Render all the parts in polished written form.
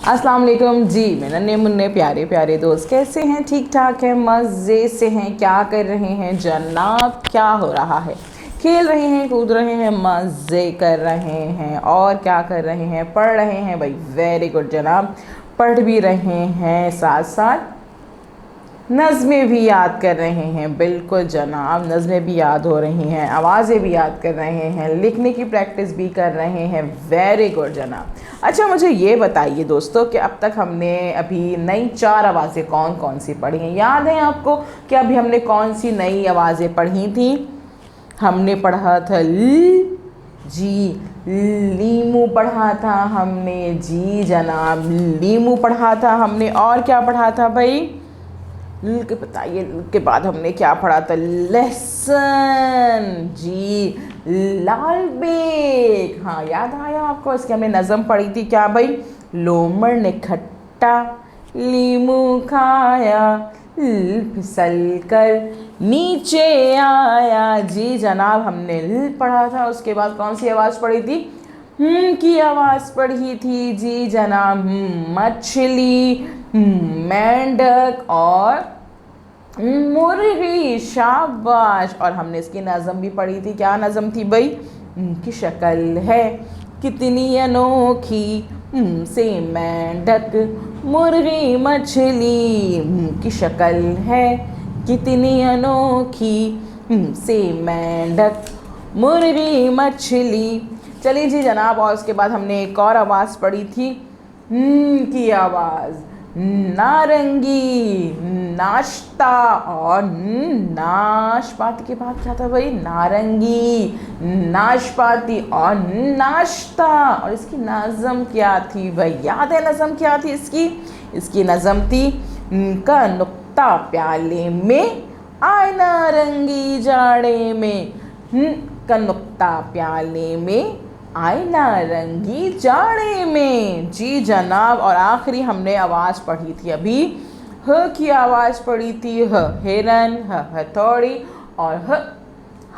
अस्सलाम वालेकुम जी। मेरे नन्हे मुन्ने प्यारे प्यारे दोस्त कैसे हैं? ठीक ठाक हैं, मज़े से हैं? क्या कर रहे हैं जनाब? क्या हो रहा है? खेल रहे हैं, कूद रहे हैं, मज़े कर रहे हैं और क्या कर रहे हैं? पढ़ रहे हैं भाई। वेरी गुड जनाब, पढ़ भी रहे हैं, साथ साथ नज़में भी याद कर रहे हैं। बिल्कुल जनाब, नज़में भी याद हो रही हैं, आवाज़ें भी याद कर रहे हैं, लिखने की प्रैक्टिस भी कर रहे हैं। वेरी गुड जनाब। अच्छा मुझे ये बताइए दोस्तों कि अब तक हमने अभी नई 4 आवाज़ें कौन कौन सी पढ़ी हैं? याद है आपको कि अभी हमने कौन सी नई आवाज़ें पढ़ी थी? हमने पढ़ा था ल जी, लीमू पढ़ा था हमने। जी जनाब, लीमू पढ़ा था हमने। और क्या पढ़ा था भाई? ल के बताइए, ल के बाद हमने क्या पढ़ा था? लहसुन। जी, लाल बेग। हाँ याद आया आपको? इसकी हमने नज़म पढ़ी थी क्या भाई? लोमड़ ने खट्टा लीमू खाया, फिसल कर नीचे आया। जी जनाब, हमने ल पढ़ा था। उसके बाद कौन सी आवाज़ पढ़ी थी? की आवाज़ पढ़ी थी। जी जनाब, मछली, मेंढक और मुर्गी। शाबाश। और हमने इसकी नज़म भी पढ़ी थी। क्या नज़म थी भाई? की शक्ल है कितनी अनोखी, से मेंढक मुर्गी मछली। की शक्ल है कितनी अनोखी, से मेंढक मुर्गी मछली। चलिए जी जनाब, और उसके बाद हमने एक और आवाज़ पढ़ी थी। की आवाज़, नारंगी, नाश्ता और नाशपाती के बाद क्या था भाई? नारंगी, नाशपाती और नाश्ता। और इसकी नज़म क्या थी भाई? याद है नज़म क्या थी इसकी? इसकी नज़म थी का नुक्ता प्याले में, आए नारंगी जाड़े में। का नुक्ता प्याले में, आए नारंगी जाड़े में। जी जनाब, और आखिरी हमने आवाज़ पढ़ी थी अभी, ह की आवाज़ पढ़ी थी। ह हिरन, ह हथौड़ी और ह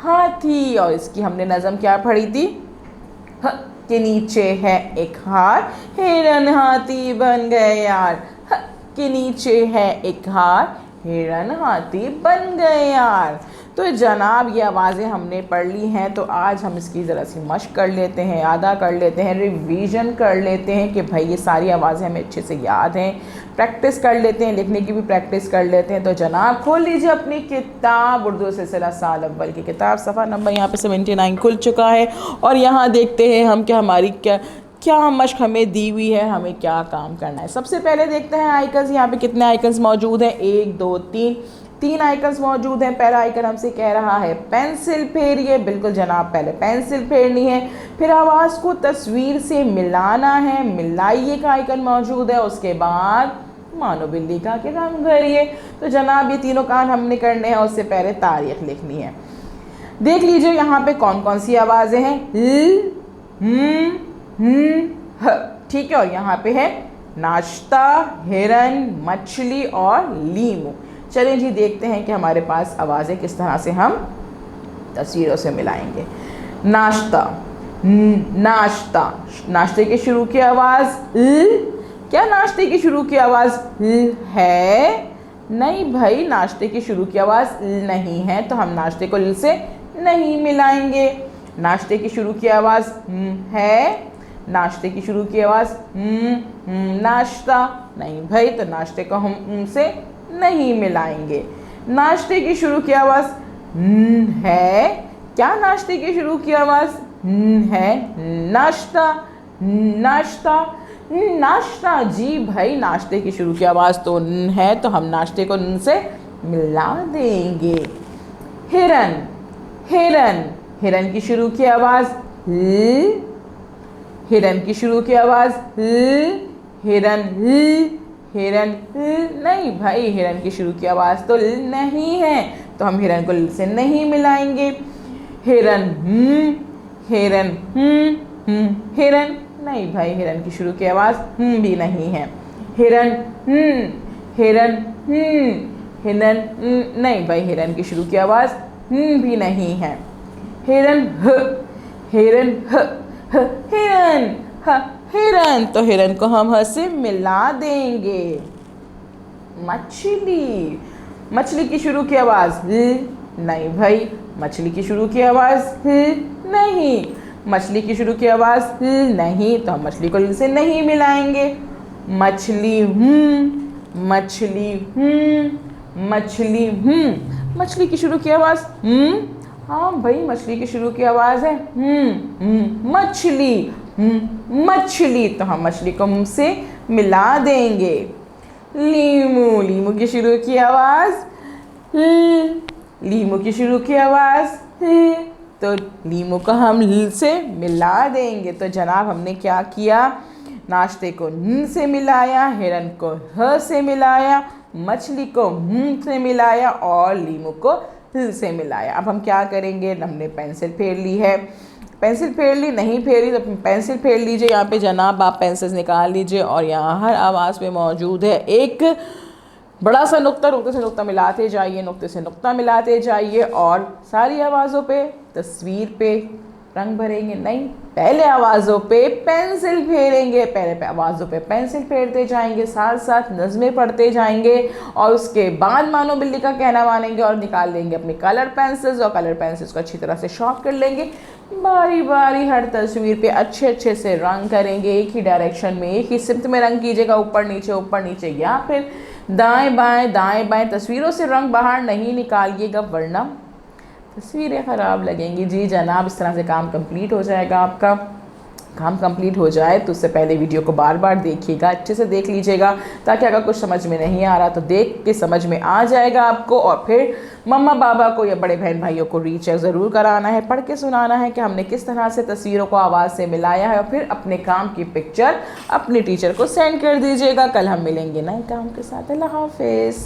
हाथी। और इसकी हमने नज़म क्या पढ़ी थी? ह के नीचे है एक हार, हिरन हाथी बन गए यार। ह के नीचे है एक हार, हिरन हाथी बन गए यार। तो जनाब ये आवाज़ें हमने पढ़ ली हैं, तो आज हम इसकी ज़रा सी मश्क कर लेते हैं, अदा कर लेते हैं, रिवीजन कर लेते हैं कि भाई ये सारी आवाज़ें हमें अच्छे से याद हैं। प्रैक्टिस कर लेते हैं, लिखने की भी प्रैक्टिस कर लेते हैं। तो जनाब खोल लीजिए अपनी किताब, उर्दू सिलसिला साल अव्वल की किताब, सफ़ा नंबर यहाँ पे 79 खुल चुका है। और यहाँ देखते हैं हम कि हमारी क्या मश्क हमें दी हुई है, हमें क्या काम करना है। सबसे पहले देखते हैं आइकन्स। यहाँ पे कितने आइकन्स मौजूद हैं? 1 2 3 आइकन्स मौजूद हैं। पहला आइकन हमसे कह रहा है पेंसिल फेरिए। बिल्कुल जनाब, पहले पेंसिल फेरनी है, फिर आवाज़ को तस्वीर से मिलाना है, मिलाइए का आइकन मौजूद है। उसके बाद मानो बिल्ली का कि रंग भरिए। तो जनाब ये तीनों काम हमने करने हैं। उससे पहले तारीख लिखनी है। देख लीजिए यहाँ पे कौन कौन सी आवाज़ें हैं। ल, ह। ठीक है, और यहाँ पे है नाश्ता, हिरन, मछली और लीमू। चलिए जी देखते हैं कि हमारे पास आवाज़ें किस तरह से हम तस्वीरों से मिलाएंगे। नाश्ता, नाश्ता, नाश्ते की शुरू की आवाज़ ल। क्या नाश्ते की शुरू की आवाज़ ल है? नहीं भाई, नाश्ते की शुरू की आवाज़ ल नहीं है, तो हम नाश्ते को ल से नहीं मिलाएंगे। नाश्ते की शुरू की आवाज़ है, नाश्ते की शुरू की आवाज़ नाश्ता नहीं भाई, तो नाश्ते को हम से नहीं मिलाएंगे। नाश्ते की शुरू की आवाज़ है। क्या नाश्ते की शुरू की आवाज़ है? नाश्ता, नाश्ता, नाश्ता। जी भाई, नाश्ते की शुरू की आवाज़ तो है, तो हम नाश्ते को से मिला देंगे। हिरन, हिरन, हिरन की शुरू की आवाज़ ल। हिरन की शुरू की आवाज़ ल, हिरन ल, हिरन ल नहीं भाई, हिरन की शुरू की आवाज़ तो ल नहीं है, तो हम हिरन को ल से नहीं मिलाएंगे। हिरन हिरन हिरन नहीं भाई, हिरन की शुरू की आवाज़ भी नहीं है। हिरन हिरन हिरन नहीं भाई, हिरन की शुरू की आवाज़ भी नहीं है। हिरन ह, हिरन ह, हिरन ह हिरन, तो हिरन को हम ह से मिला देंगे। मछली, मछली की शुरू की आवाज नहीं भाई, मछली की शुरू की आवाज नहीं, मछली की शुरू की आवाज नहीं, तो हम मछली को ल से नहीं मिलाएंगे। मछली मछली मछली मछली की शुरू की आवाज हाँ भाई, मछली की शुरू की आवाज है मछली मछली, तो हम मछली को मुंह से मिला देंगे। लीमू, लीमू की शुरू की आवाज लीमू की शुरू की आवाज तो लीमू को हम ल से मिला देंगे। तो जनाब हमने क्या किया, नाश्ते को न से मिलाया, हिरन को ह से मिलाया, मछली को से मिलाया और लीमू को ल से मिलाया। अब हम क्या करेंगे, हमने पेंसिल फेर ली है, पेंसिल फेर ली, नहीं फेरी तो पेंसिल फेर लीजिए। यहाँ पे जनाब आप पेंसिल निकाल लीजिए और यहाँ हर आवाज़ पे मौजूद है एक बड़ा सा नुक्ता, नुक्ते से नुक्ता मिलाते जाइए, नुक्ते से नुक्ता मिलाते जाइए और सारी आवाज़ों पे तस्वीर पे रंग भरेंगे। नहीं, पहले आवाज़ों पे पेंसिल फेरेंगे, पहले आवाज़ों पे पेंसिल फेरते जाएंगे, साथ साथ नज़में पढ़ते जाएंगे और उसके बाद मानो बिल्ली का कहना मानेंगे और निकाल लेंगे अपनी कलर पेंसिल्स और कलर पेंसिल्स को अच्छी तरह से शॉर्प कर लेंगे। बारी बारी हर तस्वीर पे अच्छे अच्छे से रंग करेंगे, एक ही डायरेक्शन में, एक ही सिमत में रंग कीजिएगा, ऊपर नीचे या फिर दाएं बाएं तस्वीरों से रंग बाहर नहीं निकालिएगा वरना तस्वीरें ख़राब लगेंगी। जी जनाब, इस तरह से काम कंप्लीट हो जाएगा। आपका काम कंप्लीट हो जाए तो उससे पहले वीडियो को बार बार देखिएगा, अच्छे से देख लीजिएगा ताकि अगर कुछ समझ में नहीं आ रहा तो देख के समझ में आ जाएगा आपको। और फिर मम्मा पापा को या बड़े बहन भाइयों को रीचेक ज़रूर कराना है, पढ़ के सुनाना है कि हमने किस तरह से तस्वीरों को आवाज़ से मिलाया है और फिर अपने काम की पिक्चर अपने टीचर को सेंड कर दीजिएगा। कल हम मिलेंगे नए काम के साथ। अल्लाह हाफिज़।